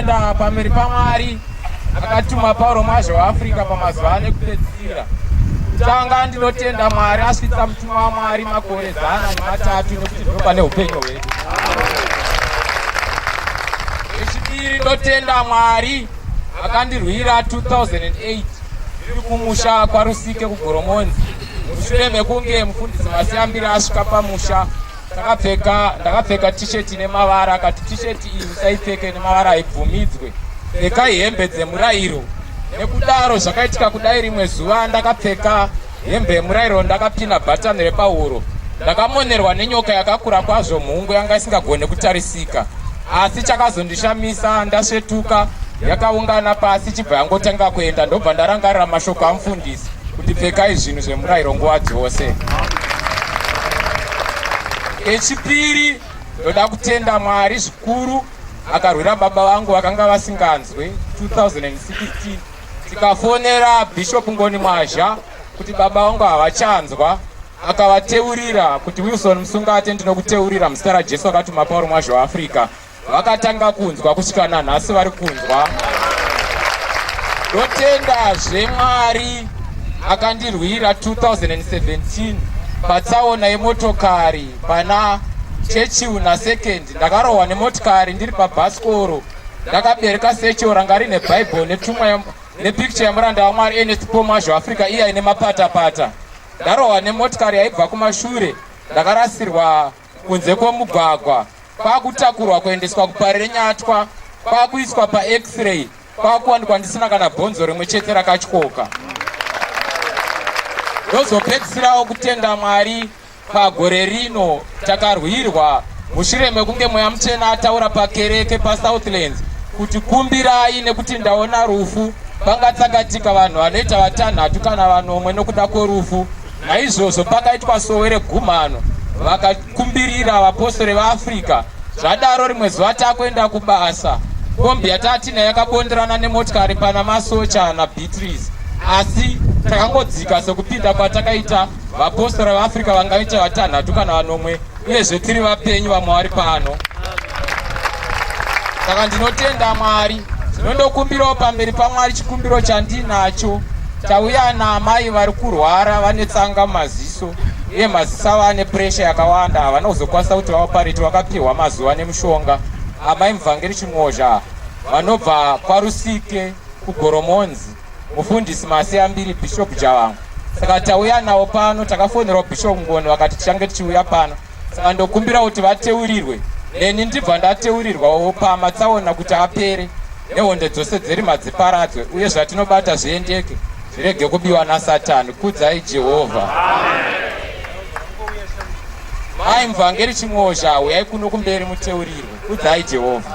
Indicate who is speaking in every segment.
Speaker 1: ndinotenda pamberi paMwari akatuma Pauro Mwazha weAfrica pamazuva ane kupedzisira. Kutanga ndinotenda Mwari asvitsa mutumwa waMwari makore 103 nekuti ndinopa neupenyu hwedu. Chechipiri ndinotenda Mwari akandirwira 2008 ndiri kumusha kwaRusike kuGoromonzi. Mushure mekunge mufundisi Masiyambiri asvika pamusha, ndakapfeka t-shirt ine mavara, akati t-shirt iyi musaipfeke nemavara aibvumidzwe, pfekai hembe dzemurayiro. Nekudaro zvakaitika kudai rimwe zuva ndakapfeka hembe yemurayiro, ndakapinda bhatani repahuro, ndakamonerwa nenyoka yakakura kwazvo, mhungu yanga isingagone kutarisika. Asi chakazondishamisa, ndasvetuka yakaungana pasi chibva yangotanga kuenda, ndobva ndarangarira mashoko amufundisi kuti pfekai zvinhu zvemurayiro nguva dzose. Echipiri ndoda kutenda Mwari zvikuru akarwira baba vangu vakanga vasinganzwe 2016. Tikafonera Bishop Ngoni Mwazha kuti baba vangu havachanzwa, akavateurira kuti Wilson Musungate ndinokuteurira muzita raJesu akatuma Pauro Mwazha weAfrica. Vakatanga kunzwa kusvika nanhasi vari kunzwa. Ndotendazve Mwari akandirwira 2017 patsaona yemotokari pana Chechiuna second. Ndakarohwa nemotokari ndiri pabhasikoro, ndakabereka secho ranga rine Bible netumwa nepicture yamuranda waMwari Ernest Paul Mwazha weAfrica iya ine mapata-pata. Ndarohwa nemotokari yaibva kumashure, ndakarasirwa kunze kwomugwagwa, kwakutakurwa kuendeswa kuParirenyatwa, kwakuiswa paX-ray, kwakuwanikwa ndisina kana bhonzo rimwe chete rakatyoka. Ndozopedzisirawo kutenda Mwari pagore rino takarwirwa mushure mekunge mweya muchena ataura pakereke paSouthlands kuti kumbirai nekuti ndaona rufu. Pangatsakatika vanhu vanoita 6 kana vanomwe nokuda kwerufu. Naizvozvo pakaitwa sowe reGumano, vakakumbirira vapostori veAfrica. Zvadaro rimwe zuva takuenda kuBasa, kombi yatatina yakabonderana nemotokari pana masocha naBeatrice, asi takangodzika sekupinda kwatakaita vapostori veAfrica vangaita 6 kana vanomwe, uyezve tiri vapenyu vamwe vari pano. Saka ndinotenda Mwari. Ndinondokumbirawo pamberi paMwari chikumbiro chandinacho. Tauya naamai vari kurwara vane tsanga mumaziso, uye maziso avo ane puresha yakawanda, havana kuzokwanisa kuti vaopareti, vakapiwa mazuva nemushonga. Amai Muvhangeri Mwazha vanobva kwaRusike kuGoromonzi, mufundisi Masiyambiri, Bishop Javangu. Saka tauya navo pano, takafonerawo Bishop Ngoni vakati tichange tichiuya pano. Saka ndokumbira kuti vateurirwe, neni ndibva ndateurirwawo pamatsaona kuti apere nehonde dzose dzerima dziparadzwe, uye zvatinobata zviendeke, zvirege kubiwa naSatani. Kudzai Jehovha. Mai Muvhangeri Mwazha, uyai kuno kumberi muteurirwe. Kudzai Jehovha.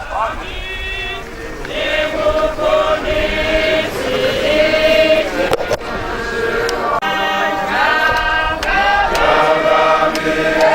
Speaker 2: Hallelujah.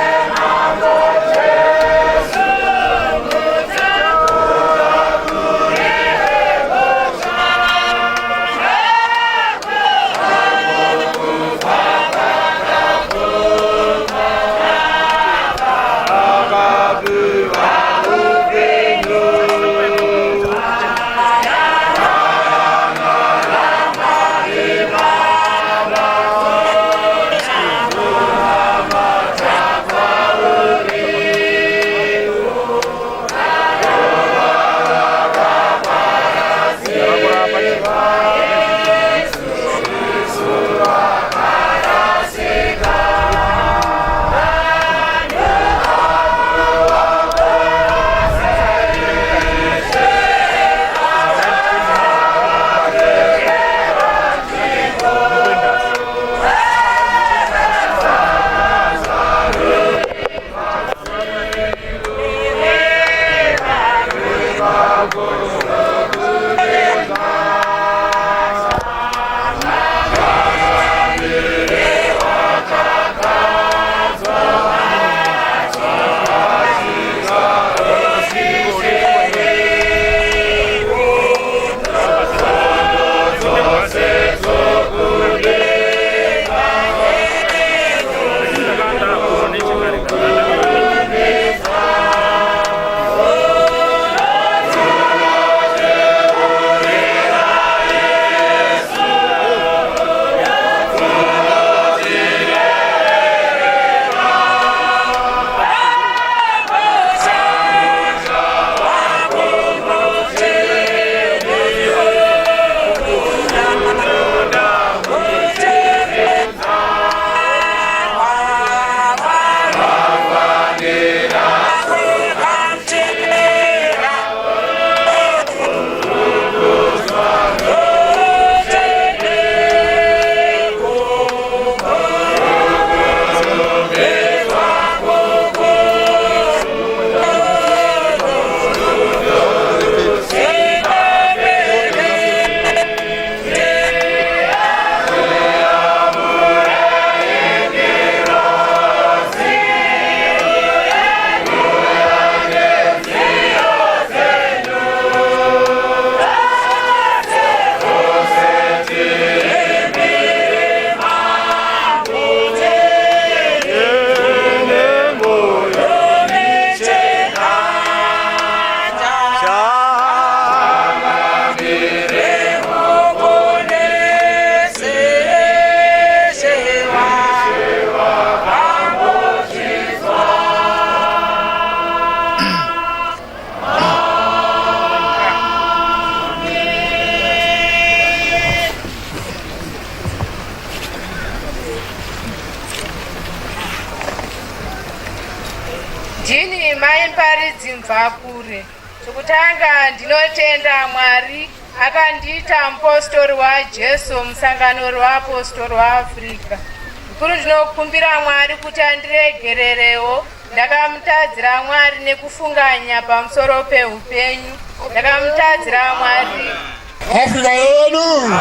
Speaker 2: Ndini mai Paridzi Mvakure. Chokutanga ndinotenda Mwari akandiita mupostori waJeso musangano rwevapostori veAfrica. Zvikuru ndinokumbira Mwari kuti andiregererewo. Ndakamutadzira Mwari nekufunganya pamusoro peupenyu. Ndakamutadzira Mwari.
Speaker 3: Africa yedu!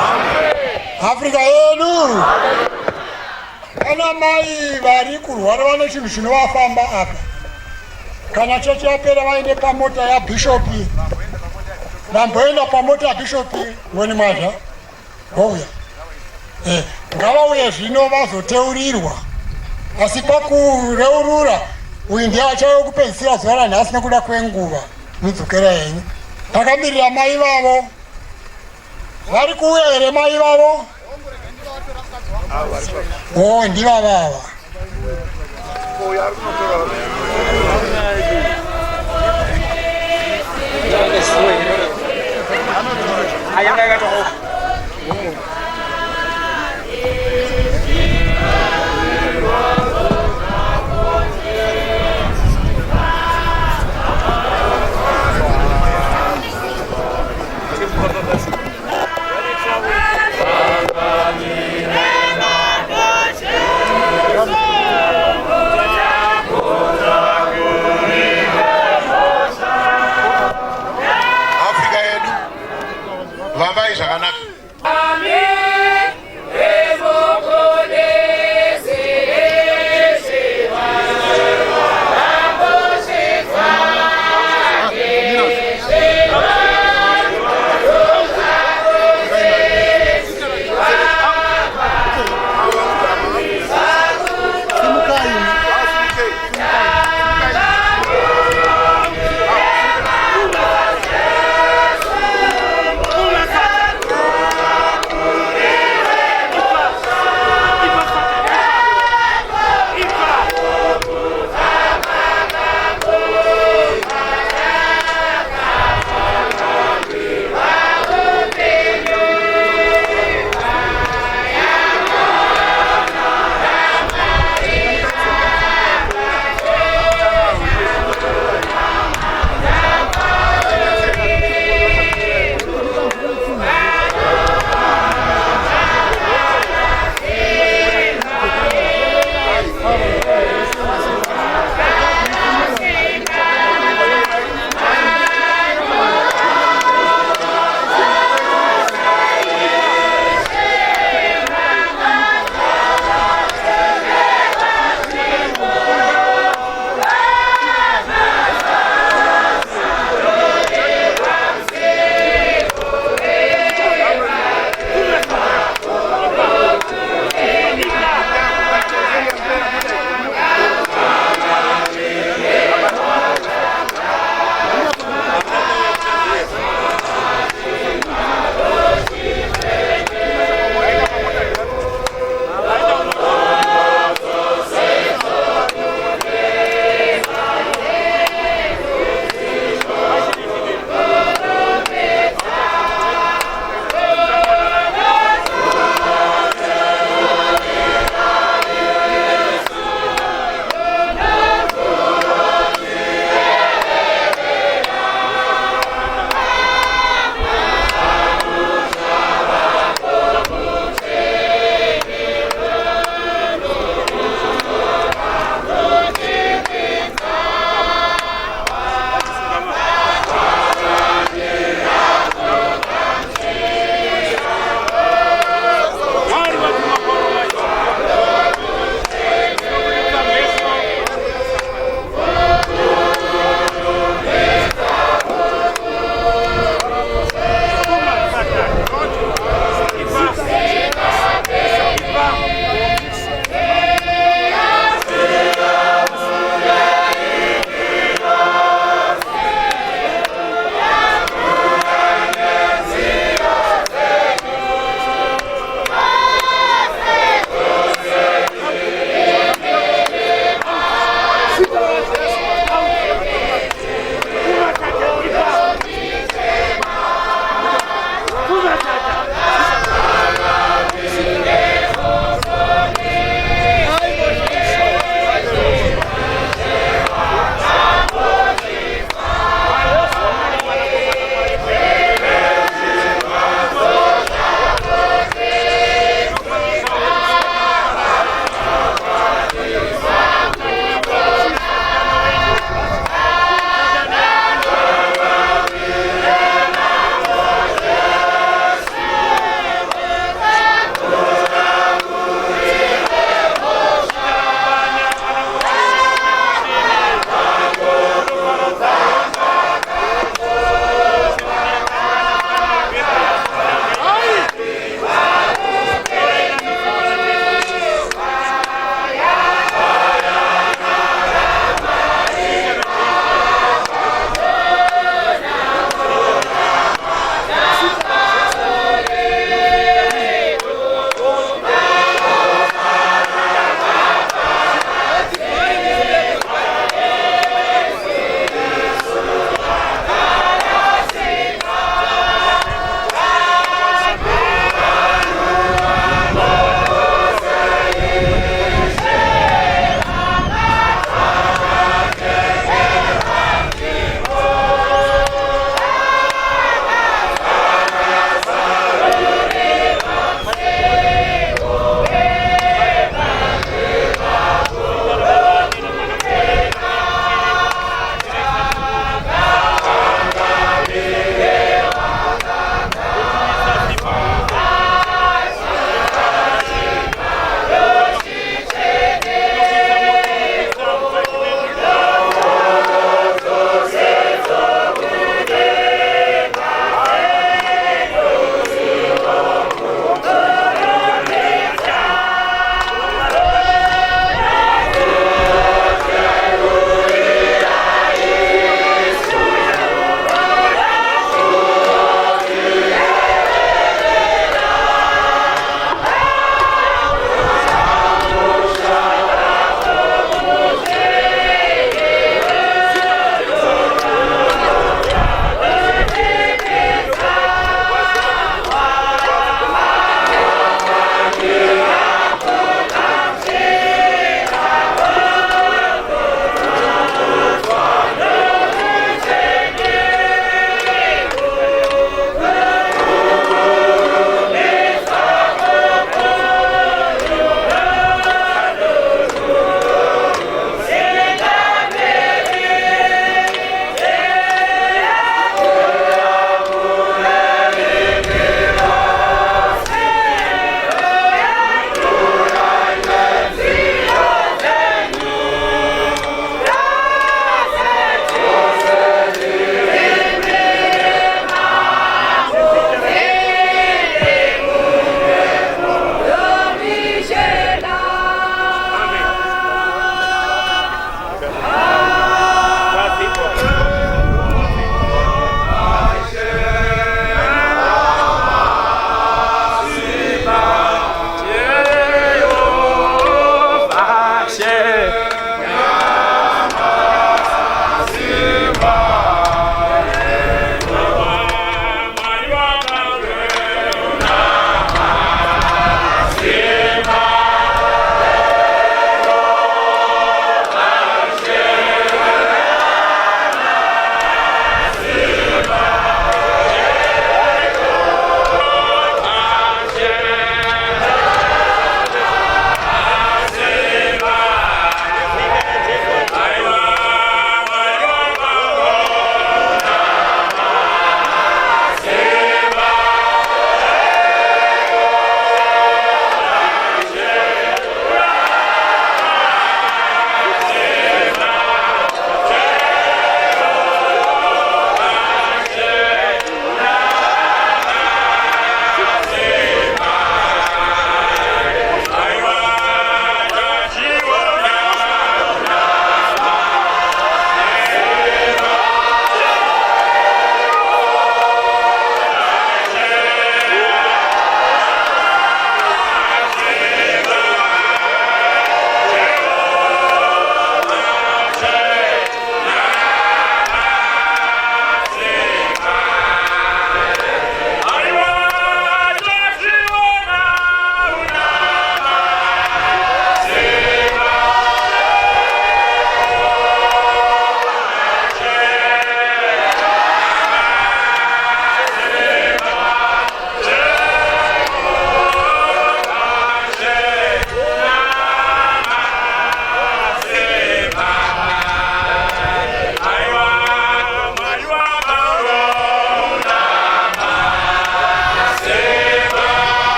Speaker 3: Africa yedu! Kana mai vari kurwara vane chinhu chinovafamba apa. Kana chechi yapera vaende pamota yaBishopi. Vamboenda pamota yaBishopi ngoni Mwazha. Vouya. Ngavauye zvino vazoteurirwa. Asi pakureurura uyu ndiye achayo kupedzisira zuva ranhasi nekuda kwenguva. Mudzokera henyu. Takamirira mai vavo. Vari kuuya here mai vavo? Oh, ndiva vava.
Speaker 4: Vambai zvakanaka.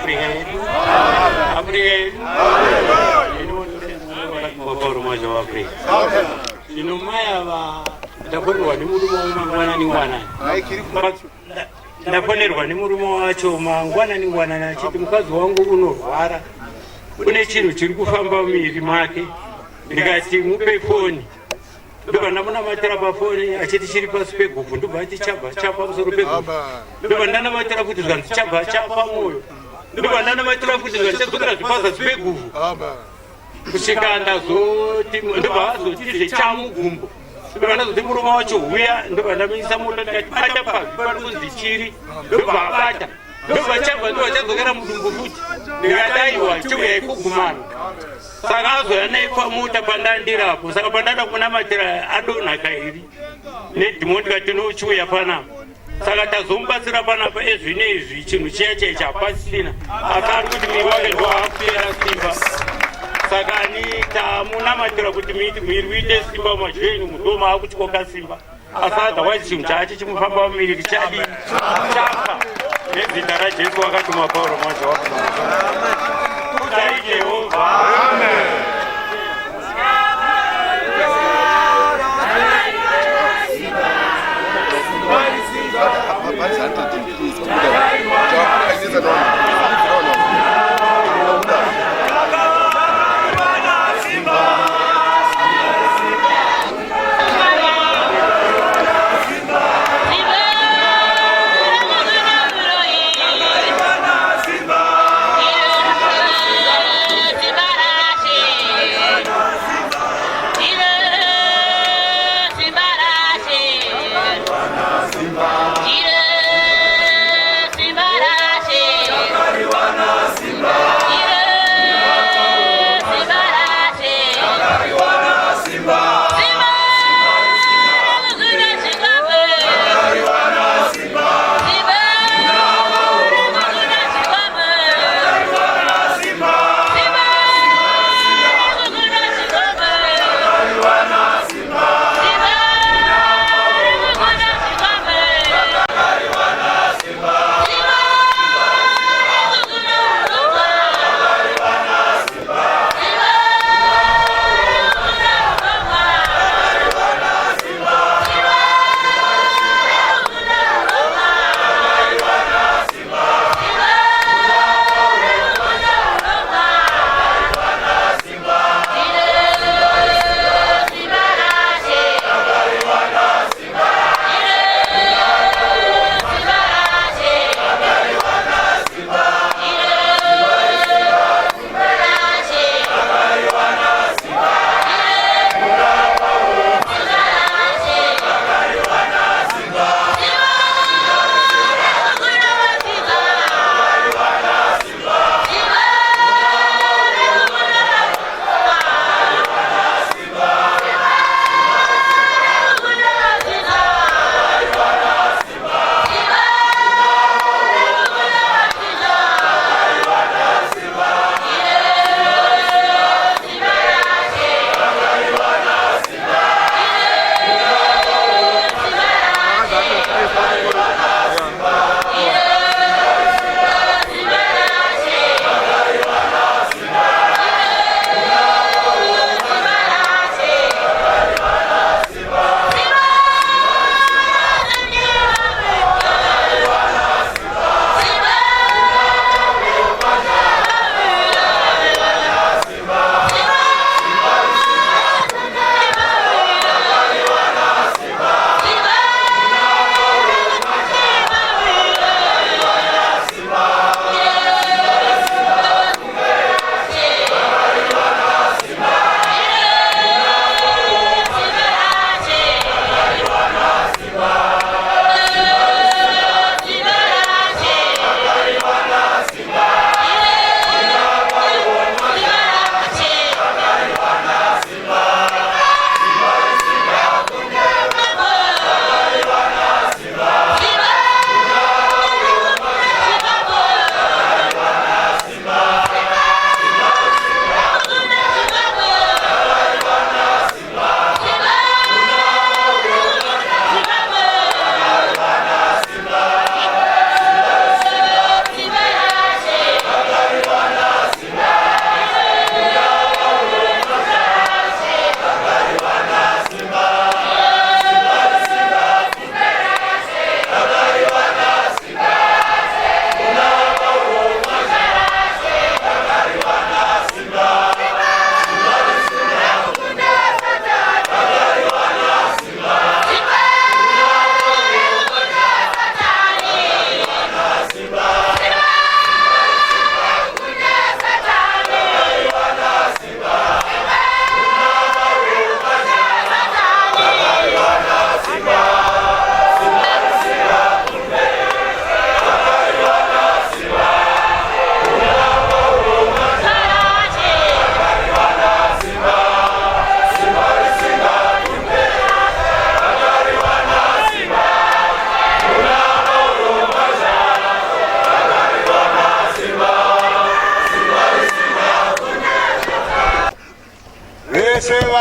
Speaker 4: Africa yedu. Africa yedu. Mwazha wa Africa. Inomaya va ndaponerwa nemurume wamangwana ningwana. Ndaponerwa nemurume wacho mangwana ningwana achiti mukadzi wangu unorwara. Une chinhu chiri kufamba mumiri make. Ndikati mupe foni. Ndoba ndamunamatira pafoni achiti chiri pasi peguvhu ndobva ati chapa pamusoro peguvhu. Ndoba ndanamatira kuti zvanzi chapa mwoyo. Ndoba ndanamatira kuti zvandichadzokera zvipazasi peguvhu. Kusvika ndazoti ndobva azoti zvechamugumbo. Ndoba ndazoti murume wacho uya ndoba ndamuisa moto ndikati bata pazvi pari kunzi chiri. Ndobva abata. Ndoba chabva ndoba chadzokera mudumbu futi. Ndikadaiwa chiuyai kuGumano. Saka azoya naye pamuta pandandirapo. Saka pandada kunamatira adonha kairi. Nedhimoni ndikati nochiuya panapa. Saka tazomubatsira panapa ezvinezvi chinhu chiya chapasina. Akari kuti miri wake ndo akupera simba. Saka ni tamunamatira kuti miri uite simba majweni mudoma akutyoka simba. Asi otherwise chinhu chacho chimufamba mumiri chadi chafa. Nezita raJeso wakatuma Pauro Mwazha wakunoa. Kudai Jehovha. Amen.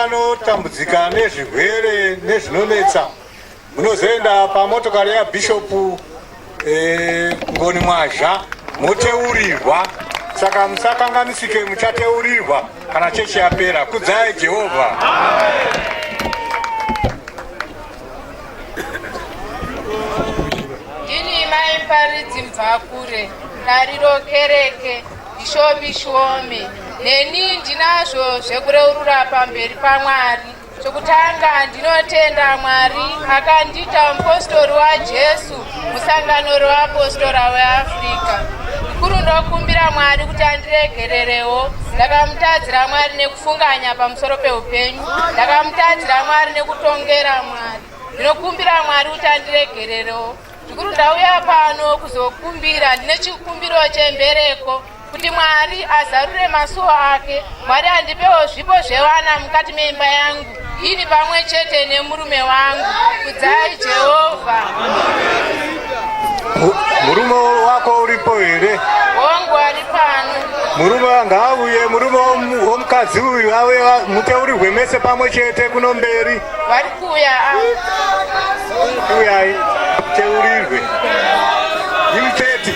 Speaker 5: vanotambudzika nezvirwere nezvinonetsa munozoenda pamotokari yaBhishopu ngoni Mwazha moteurirwa. Saka musakanganisike, muchateurirwa kana chechi yapera. Kudzai Jehovha.
Speaker 2: Ndini mai paridzi mvakure tariro kereke bishopi shome. Neni ndinazvo zvekureurura pamberi paMwari. Chokutanga ndinotenda Mwari akandita mupostori waJesu musangano revapostora veAfrica. Zvikuru ndokumbira Mwari kuti andiregererewo. Ndakamutadzira Mwari nekufunganya pamusoro peupenyu. Ndakamutadzira Mwari nekutongera Mwari. Ndinokumbira Mwari kuti andiregererewo. Zvikuru ndauya pano kuzokumbira, ndine chikumbiro chembereko kuti Mwari azarure masuo ake. Mwari andipewo zvipo zvevana mukati meimba yangu, ini pamwe chete nemurume wangu. Kudzai Jehovha.
Speaker 5: Murume wako uripo here?
Speaker 2: Wangu ari pano.
Speaker 5: Murume ngauye, murume womukadzi uyu ave muteurirwe mese pamwe chete kuno mberi.
Speaker 2: Vari kuuya.
Speaker 5: Uyai teurirwe. Imuteti.